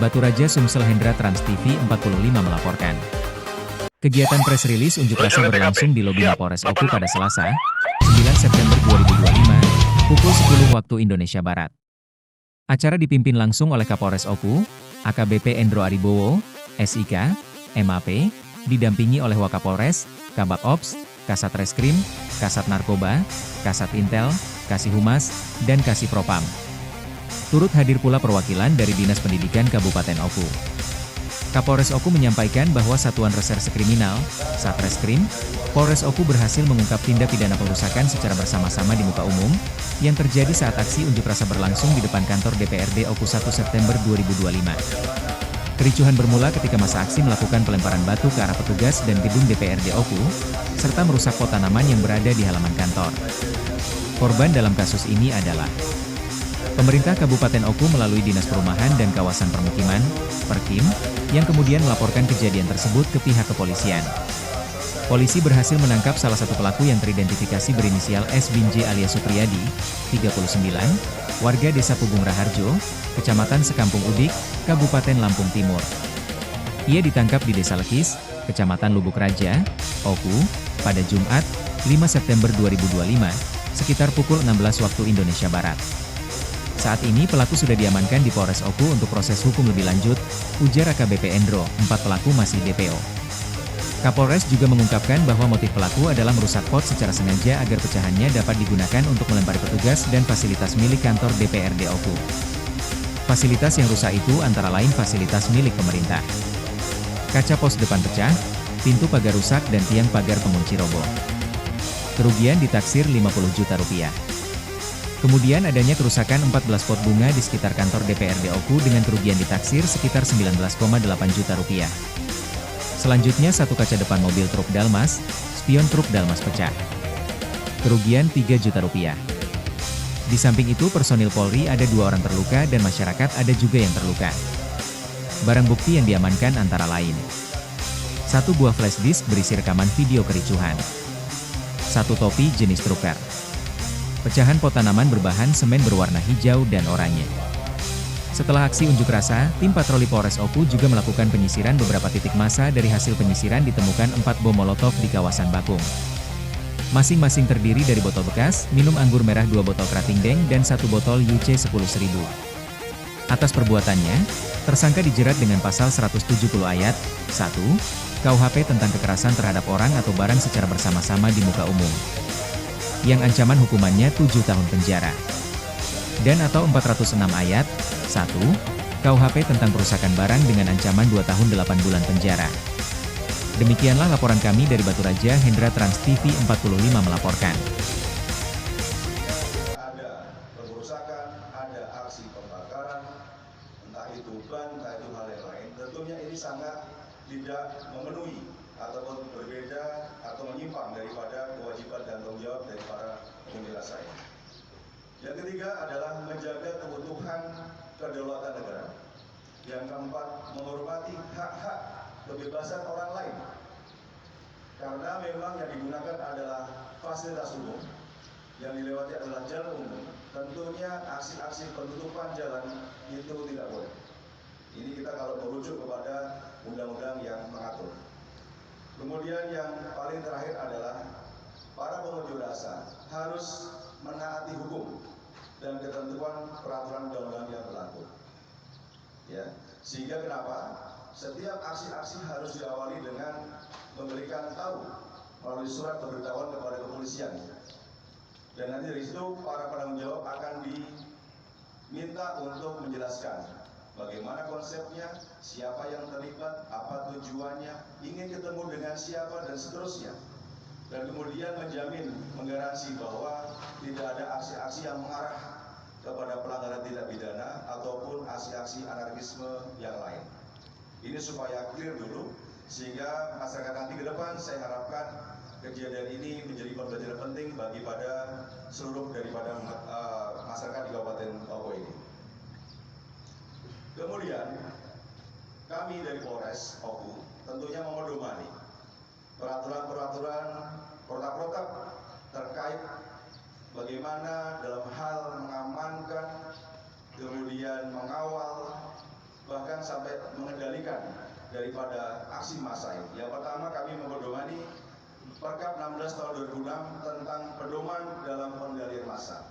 Batu Raja Sumsel Hendra Trans TV 45 melaporkan. Kegiatan press release unjuk rasa berlangsung di lobi Mapolres Oku pada Selasa, 9 September 2025, pukul 10 waktu Indonesia Barat. Acara dipimpin langsung oleh Kapolres Oku, AKBP Endro Aribowo, SIK, MAP, didampingi oleh Wakapolres, Kabak Ops, Kasat Reskrim, Kasat Narkoba, Kasat Intel, Kasih Humas, dan Kasih Propam. Turut hadir pula perwakilan dari Dinas Pendidikan Kabupaten Oku. Kapolres Oku menyampaikan bahwa Satuan Reserse Kriminal, Satreskrim, Polres Oku berhasil mengungkap tindak pidana perusakan secara bersama-sama di muka umum, yang terjadi saat aksi unjuk rasa berlangsung di depan kantor DPRD Oku 1 September 2025. Kericuhan bermula ketika masa aksi melakukan pelemparan batu ke arah petugas dan gedung DPRD Oku, serta merusak pot tanaman yang berada di halaman kantor. Korban dalam kasus ini adalah pemerintah Kabupaten Oku melalui Dinas Perumahan dan Kawasan Permukiman, Perkim, yang kemudian melaporkan kejadian tersebut ke pihak kepolisian. Polisi berhasil menangkap salah satu pelaku yang teridentifikasi berinisial S. bin J alias Supriyadi, 39, warga Desa Pugung Raharjo, Kecamatan Sekampung Udik, Kabupaten Lampung Timur. Ia ditangkap di Desa Lekis, Kecamatan Lubuk Raja, Oku, pada Jumat, 5 September 2025, sekitar pukul 16 waktu Indonesia Barat. Saat ini pelaku sudah diamankan di Polres Oku untuk proses hukum lebih lanjut, ujar AKBP Endro, 4 pelaku masih DPO. Kapolres juga mengungkapkan bahwa motif pelaku adalah merusak pot secara sengaja agar pecahannya dapat digunakan untuk melempari petugas dan fasilitas milik kantor DPRD Oku. Fasilitas yang rusak itu antara lain fasilitas milik pemerintah. Kaca pos depan pecah, pintu pagar rusak dan tiang pagar pengunci roboh. Kerugian ditaksir 50 juta rupiah. Kemudian adanya kerusakan 14 pot bunga di sekitar kantor DPRD Oku dengan kerugian ditaksir sekitar 19,8 juta rupiah. Selanjutnya satu kaca depan mobil truk Dalmas, spion truk Dalmas pecah. Kerugian 3 juta rupiah. Di samping itu personil Polri ada 2 orang terluka dan masyarakat ada juga yang terluka. Barang bukti yang diamankan antara lain: 1 buah flash disk berisi rekaman video kericuhan, 1 topi jenis trucker, pecahan pot tanaman berbahan semen berwarna hijau dan oranye. Setelah aksi unjuk rasa, tim patroli Polres Oku juga melakukan penyisiran beberapa titik massa. Dari hasil penyisiran ditemukan 4 bom molotov di kawasan Bakung. Masing-masing terdiri dari botol bekas, minum anggur merah 2 botol kerating deng dan 1 botol UC 10.000. Atas perbuatannya, tersangka dijerat dengan pasal 170 ayat 1 KUHP tentang kekerasan terhadap orang atau barang secara bersama-sama di muka umum, yang ancaman hukumannya 7 tahun penjara. Dan atau 406 ayat 1 KUHP tentang perusakan barang dengan ancaman 2 tahun 8 bulan penjara. Demikianlah laporan kami dari Batu Raja Hendra Trans TV 45 melaporkan. Ada perusakan, ada aksi pembakaran, entah itu ban, entah itu hal yang lain. Tentunya ini sangat tidak memenuhi ataupun berbeda atau menyimpang daripada kewajiban dan tanggung jawab dari para pengunjuk rasa ini. Yang ketiga adalah menjaga keutuhan kedaulatan negara. Yang keempat, menghormati hak-hak kebebasan orang lain. Karena memang yang digunakan adalah fasilitas umum, yang dilewati adalah jalan umum. Tentunya aksi-aksi penutupan jalan itu tidak boleh. Ini kita kalau merujuk kepada undang-undang yang mengatur. Kemudian yang paling terakhir adalah para pengunjuk rasa harus menaati hukum dan ketentuan peraturan undang-undang yang berlaku. Ya, sehingga kenapa setiap aksi-aksi harus diawali dengan memberikan tahu melalui surat pemberitahuan kepada kepolisian. Dan nanti dari situ para penanggung jawab akan diminta untuk menjelaskan bagaimana konsepnya, siapa yang terlibat, apa tujuannya, ingin ketemu dengan siapa dan seterusnya. Dan kemudian menjamin, menggaransi bahwa tidak ada aksi-aksi yang mengarah kepada pelanggaran tindak pidana ataupun aksi-aksi anarkisme yang lain. Ini supaya clear dulu, sehingga masyarakat nanti ke depan saya harapkan kejadian ini menjadi pembelajaran penting bagi pada seluruh daripada masyarakat di Kabupaten Oku ini. Kemudian kami dari Polres Oku tentunya memedomani peraturan-peraturan protap-protap terkait bagaimana dalam hal mengamankan, kemudian mengawal bahkan sampai mengendalikan daripada aksi massa ini. Yang pertama, kami mempedomani Perkap 16 tahun 2006 tentang pedoman dalam pengendalian massa.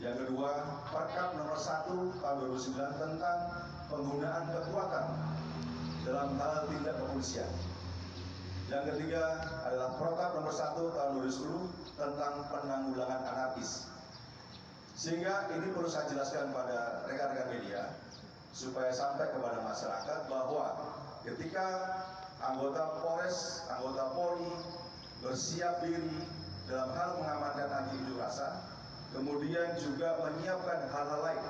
Yang kedua, Perkap nomor 1 tahun 2009 tentang penggunaan kekuatan dalam hal tindak kepolisian. Yang ketiga adalah Protap nomor 1 tahun 2010 tentang penanggulangan anarkis. Sehingga ini perlu saya jelaskan pada rekan-rekan media supaya sampai kepada masyarakat bahwa ketika anggota Polres, anggota Polri bersiap diri dalam hal mengamankan anti unjuk rasa, kemudian juga menyiapkan hal-hal lain,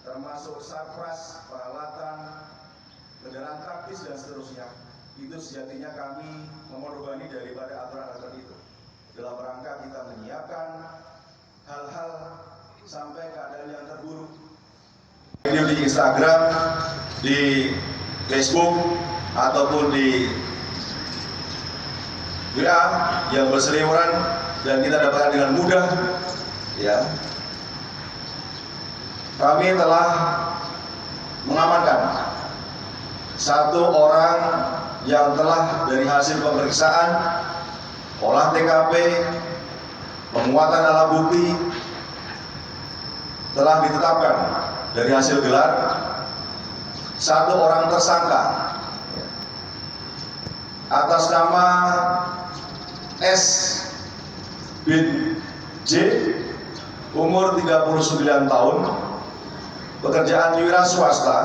termasuk sarpras, peralatan, kendaraan taktis dan seterusnya. Itu sejatinya kami memorbankan daripada aturan-aturan itu dalam rangka kita menyiapkan hal-hal sampai keadaan yang terburuk. Video di Instagram, di Facebook, ataupun di WA yang berseliweran dan kita dapatkan dengan mudah, ya. Kami telah mengamankan satu orang yang telah dari hasil pemeriksaan, olah TKP, penguatan alat bukti telah ditetapkan dari hasil gelar satu orang tersangka atas nama S bin J, umur 39 tahun, pekerjaan wira swasta,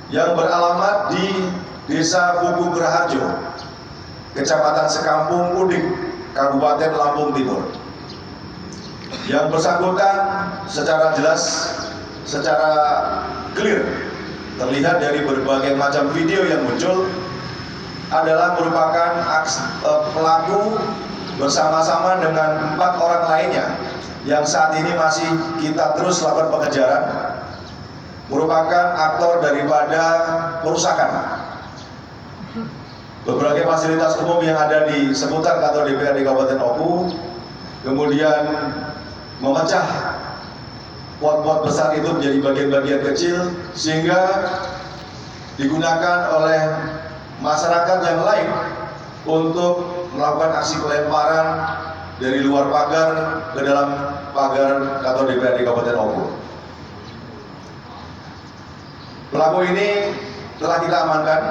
yang beralamat di Desa Buku Geraharjo, Kecamatan Sekampung Udik, Kabupaten Lampung Timur. Yang bersangkutan secara jelas, secara clear terlihat dari berbagai macam video yang muncul adalah merupakan pelaku bersama-sama dengan 4 orang lainnya yang saat ini masih kita terus lakukan pengejaran, merupakan aktor daripada perusakan berbagai fasilitas umum yang ada di seputar kantor DPRD Kabupaten Oku, kemudian memecah pot-pot besar itu menjadi bagian-bagian kecil sehingga digunakan oleh masyarakat yang lain untuk melakukan aksi pelemparan dari luar pagar ke dalam pagar kantor DPRD Kabupaten Oku. Pelaku ini telah kita amankan,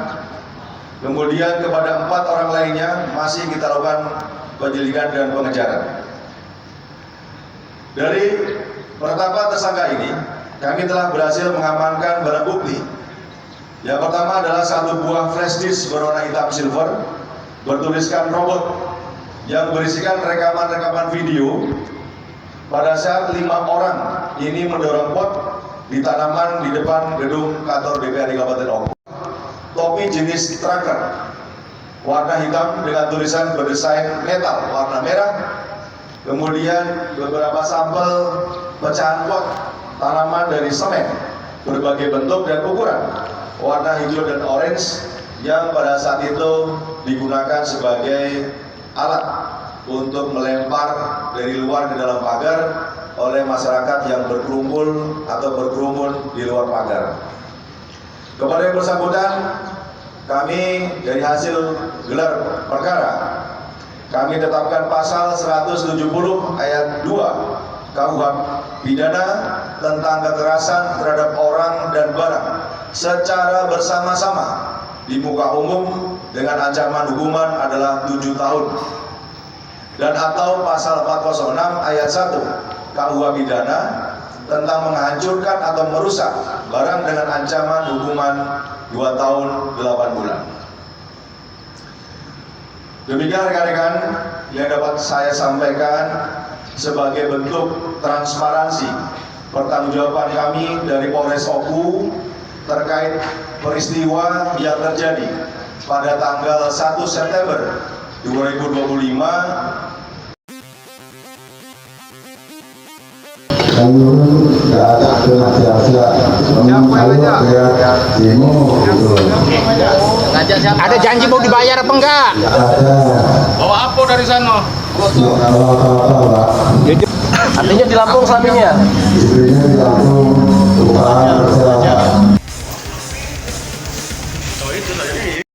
kemudian kepada 4 orang lainnya masih kita lakukan penyelidikan dan pengejaran. Dari penetapan tersangka ini, kami telah berhasil mengamankan barang bukti. Yang pertama adalah satu buah flash disk berwarna hitam silver bertuliskan robot yang berisikan rekaman-rekaman video pada saat 5 orang ini mendorong pot di tanaman di depan gedung kantor DPRD Kabupaten Oku. Topi jenis tracker warna hitam dengan tulisan berdesain metal warna merah, kemudian beberapa sampel pecahan pot tanaman dari semen berbagai bentuk dan ukuran warna hijau dan orange yang pada saat itu digunakan sebagai alat untuk melempar dari luar ke dalam pagar oleh masyarakat yang berkumpul atau berkerumun di luar pagar. Kepada yang bersangkutan, kami dari hasil gelar perkara, kami tetapkan pasal 170 ayat 2 KUHP pidana tentang kekerasan terhadap orang dan barang secara bersama-sama di muka umum dengan ancaman hukuman adalah 7 tahun, dan atau pasal 406 ayat 1 KUHP pidana tentang menghancurkan atau merusak barang dengan ancaman hukuman 2 tahun 8 bulan. Demikian rekan-rekan yang dapat saya sampaikan sebagai bentuk transparansi pertanggungjawaban kami dari Polres Oku terkait peristiwa yang terjadi pada tanggal 1 September 2025. Ada janji mau dibayar apa enggak? Bawa apa dari sana? Artinya di Lampung selaminya? itu saja.